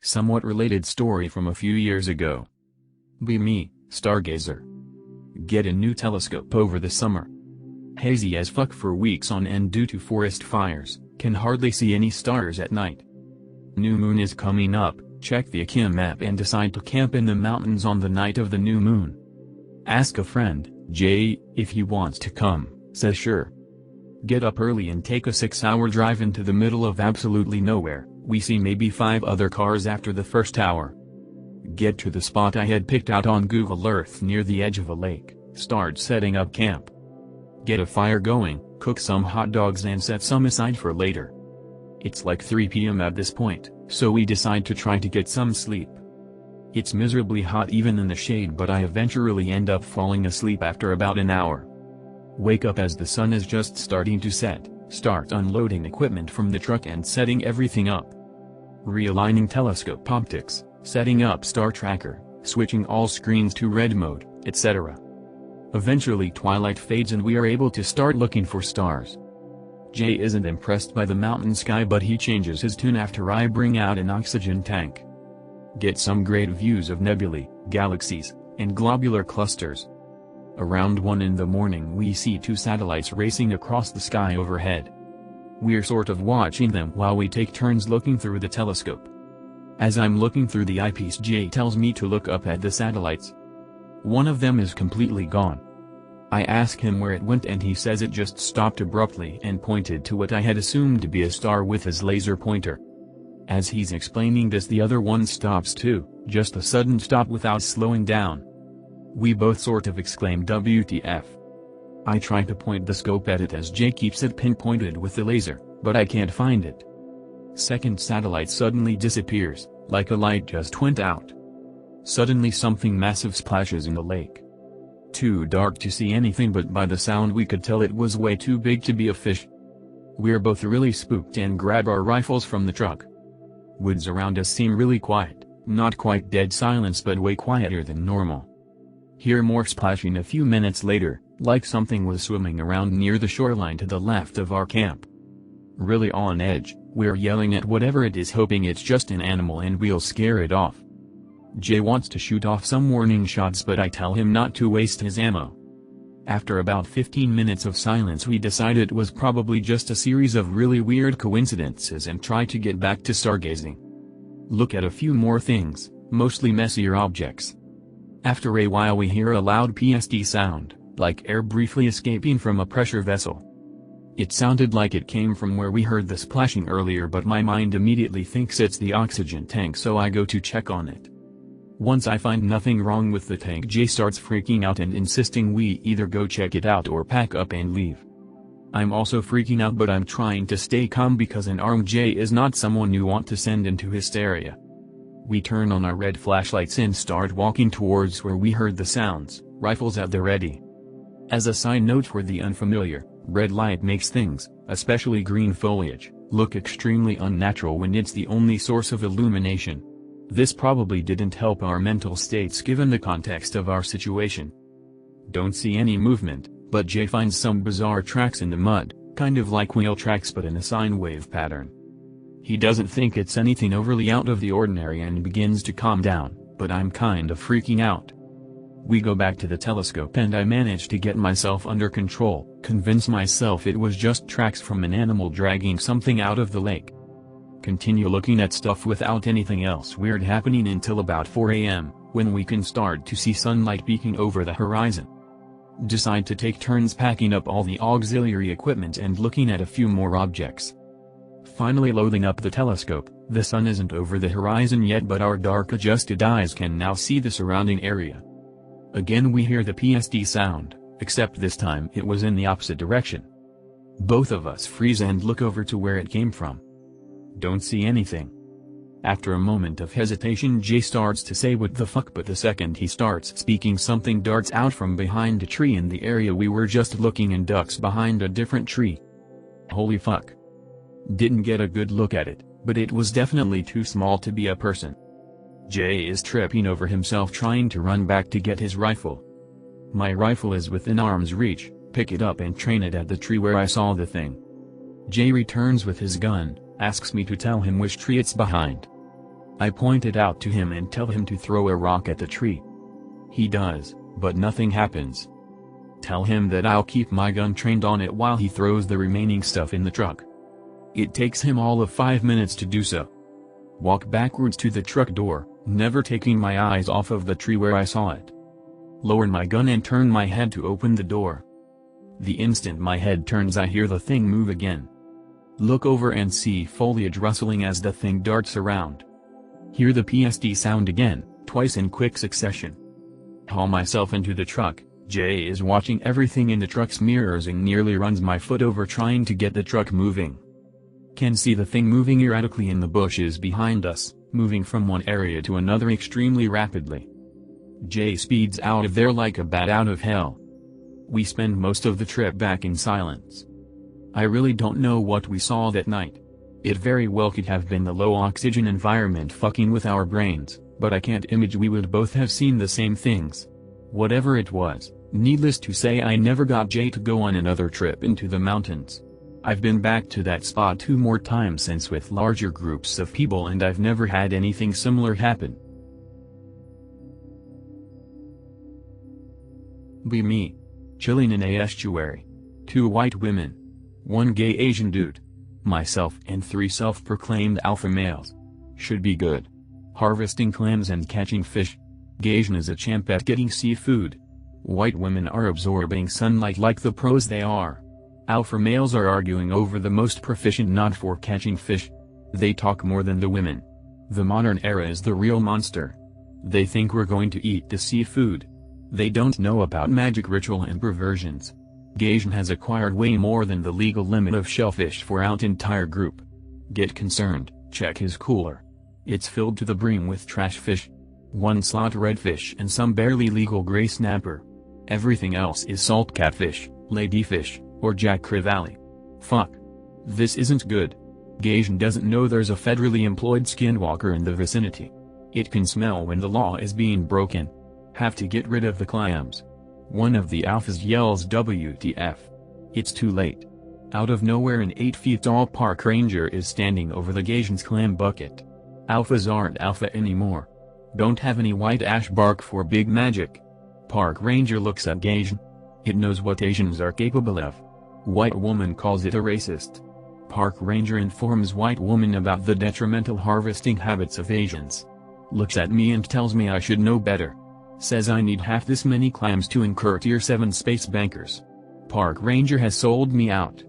Somewhat related story from a few years ago. Be me, stargazer. Get a new telescope over the summer. Hazy as fuck for weeks on end due to forest fires, can hardly see any stars at night. New moon is coming up, check the Akim map and decide to camp in the mountains on the night of the new moon. Ask a friend, Jay, if he wants to come, says sure. Get up early and take a 6-hour drive into the middle of absolutely nowhere. We see maybe 5 other cars after the first hour. Get to the spot I had picked out on Google Earth near the edge of a lake, start setting up camp. Get a fire going, cook some hot dogs and set some aside for later. It's like 3 p.m. at this point, so we decide to try to get some sleep. It's miserably hot even in the shade, but I eventually end up falling asleep after about an hour. Wake up as the sun is just starting to set. Start unloading equipment from the truck and setting everything up. Realigning telescope optics, setting up star tracker, switching all screens to red mode, etc. Eventually twilight fades and we are able to start looking for stars. Jay isn't impressed by the mountain sky, but he changes his tune after I bring out an oxygen tank. Get some great views of nebulae, galaxies, and globular clusters. Around 1 in the morning we see 2 satellites racing across the sky overhead. We're sort of watching them while we take turns looking through the telescope. As I'm looking through the eyepiece, Jay tells me to look up at the satellites. One of them is completely gone. I ask him where it went and he says it just stopped abruptly and pointed to what I had assumed to be a star with his laser pointer. As he's explaining this, the other one stops too, just a sudden stop without slowing down. We both sort of exclaim WTF. I try to point the scope at it as Jay keeps it pinpointed with the laser, but I can't find it. Second satellite suddenly disappears, like a light just went out. Suddenly something massive splashes in the lake. Too dark to see anything, but by the sound we could tell it was way too big to be a fish. We're both really spooked and grab our rifles from the truck. Woods around us seem really quiet, not quite dead silence but way quieter than normal. Hear more splashing a few minutes later, like something was swimming around near the shoreline to the left of our camp. Really on edge, we're yelling at whatever it is, hoping it's just an animal and we'll scare it off. Jay wants to shoot off some warning shots, but I tell him not to waste his ammo. After about 15 minutes of silence we decide it was probably just a series of really weird coincidences and try to get back to stargazing. Look at a few more things, mostly messier objects. After a while we hear a loud PSD sound, like air briefly escaping from a pressure vessel. It sounded like it came from where we heard the splashing earlier, but my mind immediately thinks it's the oxygen tank, so I go to check on it. Once I find nothing wrong with the tank, Jay starts freaking out and insisting we either go check it out or pack up and leave. I'm also freaking out, but I'm trying to stay calm because an armed Jay is not someone you want to send into hysteria. We turn on our red flashlights and start walking towards where we heard the sounds, rifles at the ready. As a side note for the unfamiliar, red light makes things, especially green foliage, look extremely unnatural when it's the only source of illumination. This probably didn't help our mental states given the context of our situation. Don't see any movement, but Jay finds some bizarre tracks in the mud, kind of like wheel tracks but in a sine wave pattern. He doesn't think it's anything overly out of the ordinary and begins to calm down, but I'm kind of freaking out. We go back to the telescope and I manage to get myself under control, convince myself it was just tracks from an animal dragging something out of the lake. Continue looking at stuff without anything else weird happening until about 4 a.m., when we can start to see sunlight peeking over the horizon. Decide to take turns packing up all the auxiliary equipment and looking at a few more objects. Finally loading up the telescope, the sun isn't over the horizon yet, but our dark-adjusted eyes can now see the surrounding area. Again we hear the PSD sound, except this time it was in the opposite direction. Both of us freeze and look over to where it came from. Don't see anything. After a moment of hesitation, Jay starts to say what the fuck, but the second he starts speaking, something darts out from behind a tree in the area we were just looking and ducks behind a different tree. Holy fuck. Didn't get a good look at it, but it was definitely too small to be a person. Jay is tripping over himself trying to run back to get his rifle. My rifle is within arm's reach, pick it up and train it at the tree where I saw the thing. Jay returns with his gun, asks me to tell him which tree it's behind. I point it out to him and tell him to throw a rock at the tree. He does, but nothing happens. Tell him that I'll keep my gun trained on it while he throws the remaining stuff in the truck. It takes him all of 5 minutes to do so. Walk backwards to the truck door, never taking my eyes off of the tree where I saw it. Lower my gun and turn my head to open the door. The instant my head turns, I hear the thing move again. Look over and see foliage rustling as the thing darts around. Hear the PSD sound again, twice in quick succession. Haul myself into the truck. Jay is watching everything in the truck's mirrors and nearly runs my foot over trying to get the truck moving. Can see the thing moving erratically in the bushes behind us, moving from one area to another extremely rapidly. Jay speeds out of there like a bat out of hell. We spend most of the trip back in silence. I really don't know what we saw that night. It very well could have been the low oxygen environment fucking with our brains, but I can't imagine we would both have seen the same things. Whatever it was, needless to say, I never got Jay to go on another trip into the mountains. I've been back to that spot 2 more times since with larger groups of people, and I've never had anything similar happen. Be me. Chilling in a estuary. 2 white women. 1 gay Asian dude. Myself and 3 self-proclaimed alpha males. Should be good. Harvesting clams and catching fish. Asian is a champ at getting seafood. White women are absorbing sunlight like the pros they are. Alpha males are arguing over the most proficient knot for catching fish. They talk more than the women. The modern era is the real monster. They think we're going to eat the seafood. They don't know about magic ritual and perversions. Asian has acquired way more than the legal limit of shellfish for our entire group. Get concerned, check his cooler. It's filled to the brim with trash fish. 1 slot redfish and some barely legal gray snapper. Everything else is salt catfish, ladyfish, or Jack Crevalle. Fuck. This isn't good. Asian doesn't know there's a federally employed skinwalker in the vicinity. It can smell when the law is being broken. Have to get rid of the clams. One of the alphas yells WTF. It's too late. Out of nowhere an 8 feet tall park ranger is standing over the Asian's clam bucket. Alphas aren't alpha anymore. Don't have any white ash bark for big magic. Park ranger looks at Asian. It knows what Asians are capable of. White woman calls it a racist. Park ranger informs white woman about the detrimental harvesting habits of Asians. Looks at me and tells me I should know better. Says I need half this many clams to incur tier 7 space bankers. Park ranger has sold me out.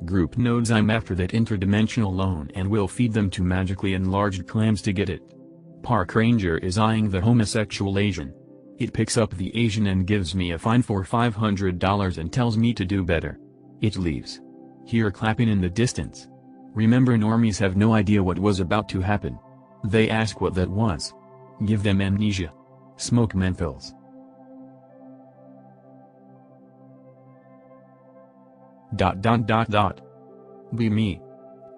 Group knows I'm after that interdimensional loan and will feed them to magically enlarged clams to get it. Park ranger is eyeing the homosexual Asian. It picks up the Asian and gives me a fine for $500 and tells me to do better. It leaves. Hear clapping in the distance. Remember, normies have no idea what was about to happen. They ask what that was. Give them amnesia. Smoke menthols. Be me.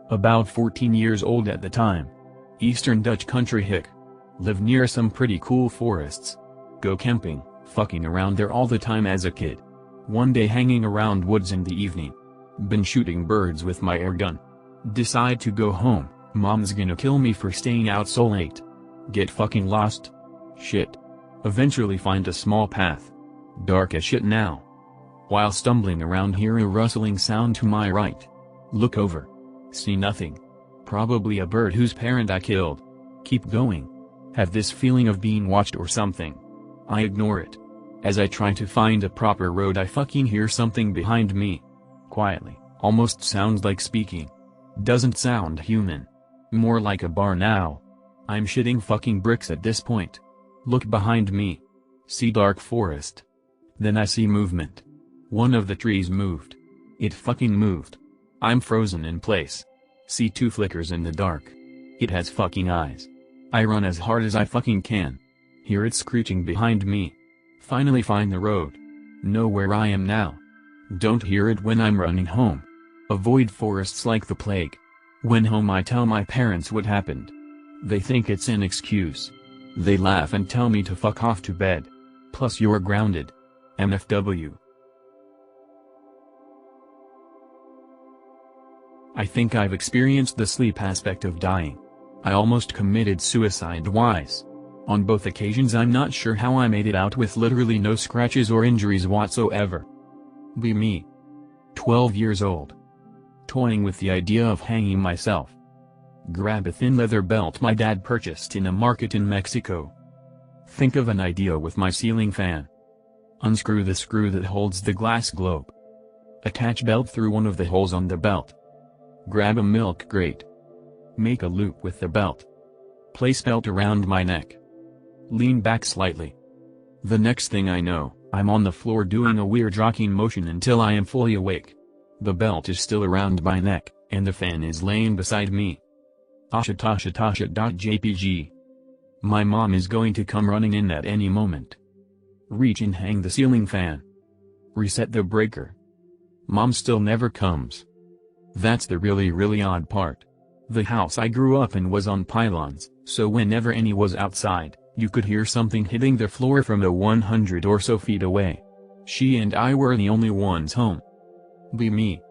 About 14 years old at the time. Eastern Dutch country hick. Live near some pretty cool forests. Go camping, fucking around there all the time as a kid. One day hanging around woods in the evening. Been shooting birds with my air gun. Decide to go home, mom's gonna kill me for staying out so late. Get fucking lost. Shit. Eventually find a small path. Dark as shit now. While stumbling around, hear a rustling sound to my right. Look over. See nothing. Probably a bird whose parent I killed. Keep going. Have this feeling of being watched or something. I ignore it. As I try to find a proper road, I fucking hear something behind me. Quietly, almost sounds like speaking. Doesn't sound human. More like a barn owl. I'm shitting fucking bricks at this point. Look behind me. See dark forest. Then I see movement. One of the trees moved. It fucking moved. I'm frozen in place. See 2 flickers in the dark. It has fucking eyes. I run as hard as I fucking can. Hear it screeching behind me. Finally find the road. Know where I am now. Don't hear it when I'm running home. Avoid forests like the plague. When home I tell my parents what happened. They think it's an excuse. They laugh and tell me to fuck off to bed. Plus you're grounded. MFW. I think I've experienced the sleep aspect of dying. I almost committed suicide twice. On both occasions I'm not sure how I made it out with literally no scratches or injuries whatsoever. Be me. 12 years old. Toying with the idea of hanging myself. Grab a thin leather belt my dad purchased in a market in Mexico. Think of an idea with my ceiling fan. Unscrew the screw that holds the glass globe. Attach belt through one of the holes on the belt. Grab a milk crate. Make a loop with the belt. Place belt around my neck. Lean back slightly. The next thing I know, I'm on the floor doing a weird rocking motion until I am fully awake. The belt is still around my neck, and the fan is laying beside me. Tasha.jpg. My mom is going to come running in at any moment. Reach and hang the ceiling fan. Reset the breaker. Mom still never comes. That's the really odd part. The house I grew up in was on pylons, so whenever any was outside, you could hear something hitting the floor from the 100 or so feet away. She and I were the only ones home. Be me.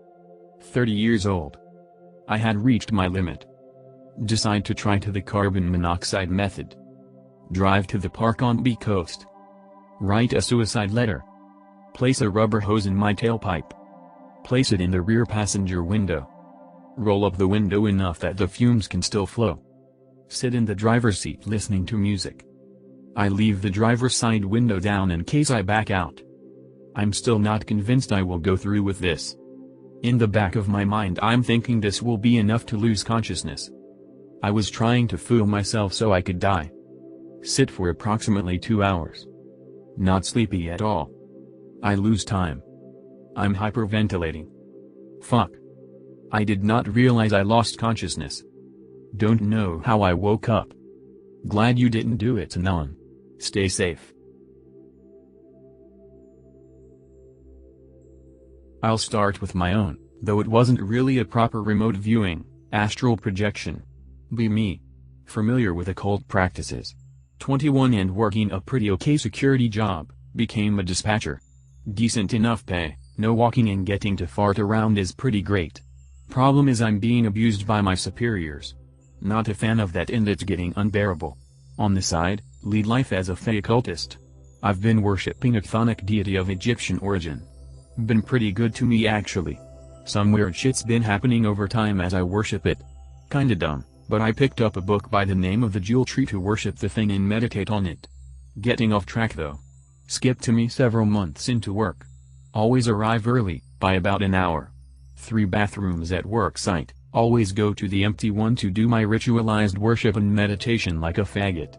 30 years old. I had reached my limit. Decide to try to the carbon monoxide method. Drive to the park on B coast. Write a suicide letter. Place a rubber hose in my tailpipe. Place it in the rear passenger window. Roll up the window enough that the fumes can still flow. Sit in the driver's seat listening to music. I leave the driver's side window down in case I back out. I'm still not convinced I will go through with this. In the back of my mind I'm thinking this will be enough to lose consciousness. I was trying to fool myself so I could die. Sit for approximately 2 hours. Not sleepy at all. I lose time. I'm hyperventilating. Fuck. I did not realize I lost consciousness. Don't know how I woke up. Glad you didn't do it, Anon. Stay safe. I'll start with my own, though it wasn't really a proper remote viewing, astral projection. Be me. Familiar with occult practices. 21 and working a pretty okay security job, became a dispatcher. Decent enough pay, no walking and getting to fart around is pretty great. Problem is I'm being abused by my superiors. Not a fan of that and it's getting unbearable. On the side, lead life as a Fey occultist. I've been worshipping a chthonic deity of Egyptian origin. Been pretty good to me actually. Some weird shit's been happening over time as I worship it. Kinda dumb, but I picked up a book by the name of the Jewel Tree to worship the thing and meditate on it. Getting off track though. Skip to me several months into work. Always arrive early, by about an hour. 3 bathrooms at work site, always go to the empty one to do my ritualized worship and meditation like a faggot.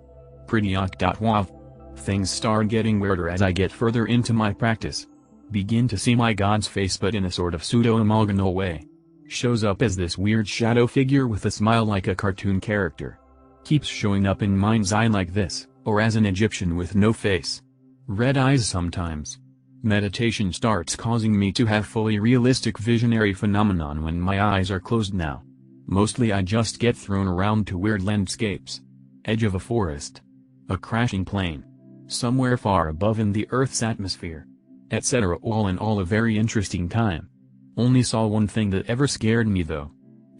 Pretty ok.wav. Things start getting weirder as I get further into my practice. Begin to see my god's face but in a sort of pseudo-amalgamal way. Shows up as this weird shadow figure with a smile like a cartoon character. Keeps showing up in mind's eye like this, or as an Egyptian with no face. Red eyes sometimes. Meditation starts causing me to have fully realistic visionary phenomenon when my eyes are closed now. Mostly I just get thrown around to weird landscapes. Edge of a forest. A crashing plane. Somewhere far above in the Earth's atmosphere. Etc. All in all a very interesting time. Only saw one thing that ever scared me though.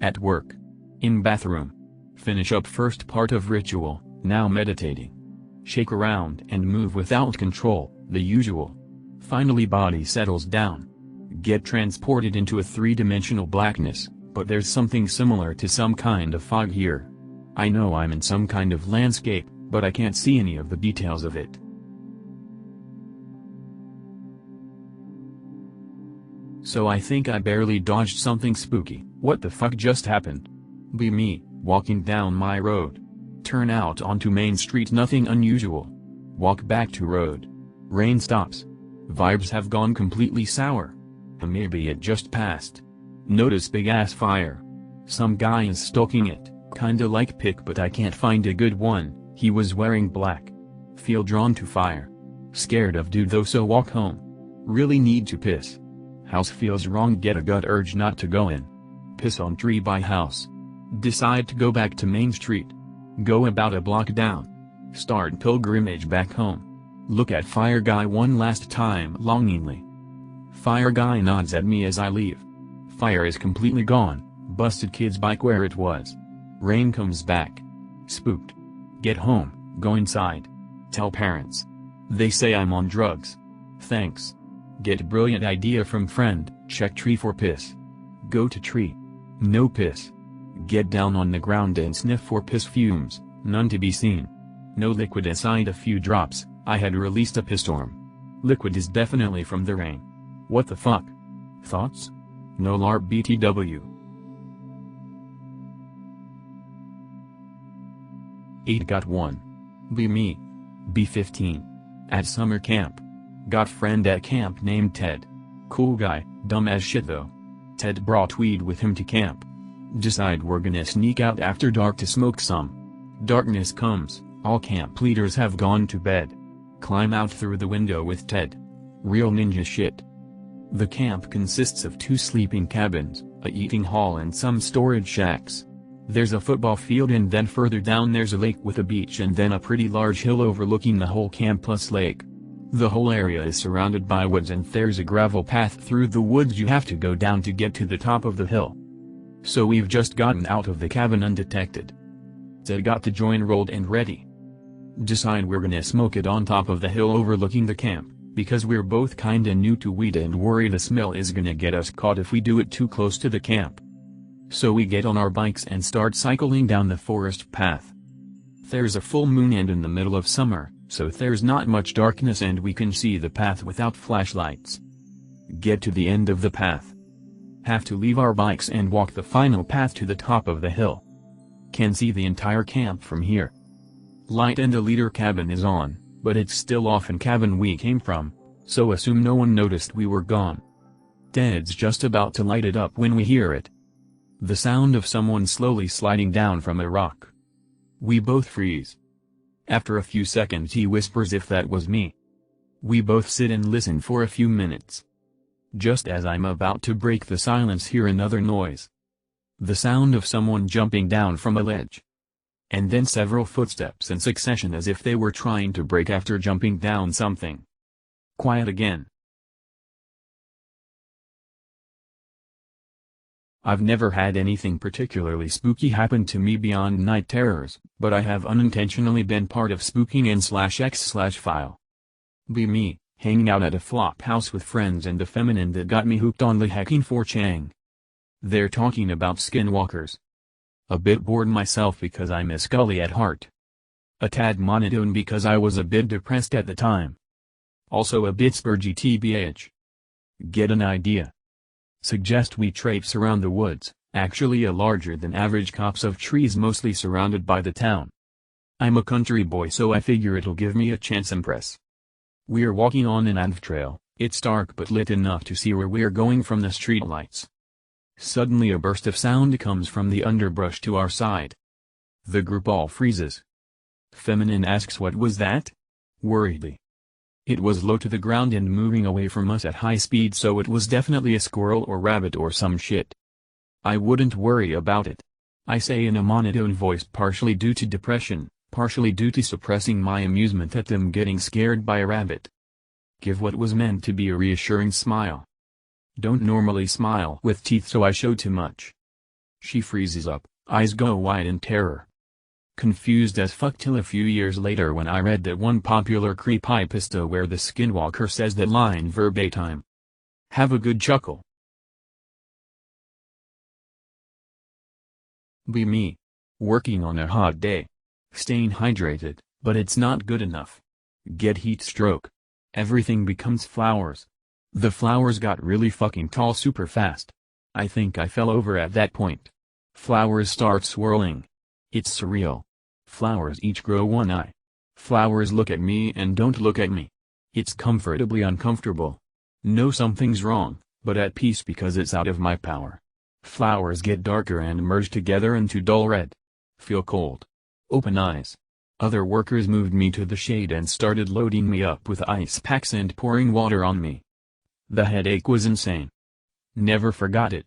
At work. In bathroom. Finish up first part of ritual, now meditating. Shake around and move without control, the usual. Finally body settles down. Get transported into a 3-dimensional blackness, but there's something similar to some kind of fog here. I know I'm in some kind of landscape, but I can't see any of the details of it. So I think I barely dodged something spooky. What the fuck just happened? Be me, walking down my road. Turn out onto Main Street, nothing unusual. Walk back to road. Rain stops. Vibes have gone completely sour. Maybe it just passed. Notice big ass fire. Some guy is stalking it, kinda like Pick but I can't find a good one. He was wearing black. Feel drawn to fire. Scared of dude though so walk home. Really need to piss. House feels wrong, get a gut urge not to go in. Piss on tree by house. Decide to go back to Main Street. Go about a block down. Start pilgrimage back home. Look at fire guy one last time longingly. Fire guy nods at me as I leave. Fire is completely gone, busted kid's bike where it was. Rain comes back. Spooked. Get home, go inside. Tell parents. They say I'm on drugs. Thanks. Get brilliant idea from friend, check tree for piss. Go to tree. No piss. Get down on the ground and sniff for piss fumes, none to be seen. No liquid inside, a few drops. I had released a piss storm. Liquid is definitely from the rain. What the fuck? Thoughts? No LARP BTW. 8 got 1. Be me. Be 15. At summer camp. Got friend at camp named Ted. Cool guy, dumb as shit though. Ted brought weed with him to camp. Decide we're gonna sneak out after dark to smoke some. Darkness comes, all camp leaders have gone to bed. Climb out through the window with Ted. Real ninja shit. The camp consists of 2 sleeping cabins, a eating hall and some storage shacks. There's a football field and then further down there's a lake with a beach and then a pretty large hill overlooking the whole camp plus lake. The whole area is surrounded by woods and there's a gravel path through the woods you have to go down to get to the top of the hill. So we've just gotten out of the cabin undetected. Ted got the joint rolled and ready. Decide we're gonna smoke it on top of the hill overlooking the camp, because we're both kinda new to weed and worry the smell is gonna get us caught if we do it too close to the camp. So we get on our bikes and start cycling down the forest path. There's a full moon and in the middle of summer, so there's not much darkness and we can see the path without flashlights. Get to the end of the path. Have to leave our bikes and walk the final path to the top of the hill. Can see the entire camp from here. Light and the leader cabin is on, but it's still off in cabin we came from, so assume no one noticed we were gone. Ted's just about to light it up when we hear it. The sound of someone slowly sliding down from a rock. We both freeze. After a few seconds he whispers if that was me. We both sit and listen for a few minutes. Just as I'm about to break the silence hear another noise. The sound of someone jumping down from a ledge. And then several footsteps in succession as if they were trying to break after jumping down something. Quiet again. I've never had anything particularly spooky happen to me beyond night terrors, but I have unintentionally been part of spooking n/x/file. Be me, hanging out at a flop house with friends and a feminine that got me hooked on the hacking 4chan. They're talking about skinwalkers. A bit bored myself because I'm a Scully at heart. A tad monotone because I was a bit depressed at the time. Also a bit spurgy tbh. Get an idea? Suggest we traipse around the woods, actually a larger than average copse of trees mostly surrounded by the town. I'm a country boy so I figure it'll give me a chance impress. We're walking on an AV trail, it's dark but lit enough to see where we're going from the streetlights. Suddenly a burst of sound comes from the underbrush to our side. The group all freezes. Feminine asks what was that? Worriedly. It was low to the ground and moving away from us at high speed so it was definitely a squirrel or rabbit or some shit. I wouldn't worry about it. I say in a monotone voice partially due to depression, partially due to suppressing my amusement at them getting scared by a rabbit. Give what was meant to be a reassuring smile. Don't normally smile with teeth so I show too much. She freezes up, eyes go wide in terror. Confused as fuck till a few years later when I read that one popular creepypasta where the skinwalker says that line verbatim. Have a good chuckle. Be me. Working on a hot day. Staying hydrated, but it's not good enough. Get heat stroke. Everything becomes flowers. The flowers got really fucking tall super fast. I think I fell over at that point. Flowers start swirling. It's surreal. Flowers each grow one eye. Flowers look at me and don't look at me. It's comfortably uncomfortable. Know something's wrong, but at peace because it's out of my power. Flowers get darker and merge together into dull red. Feel cold. Open eyes. Other workers moved me to the shade and started loading me up with ice packs and pouring water on me. The headache was insane. Never forgot it.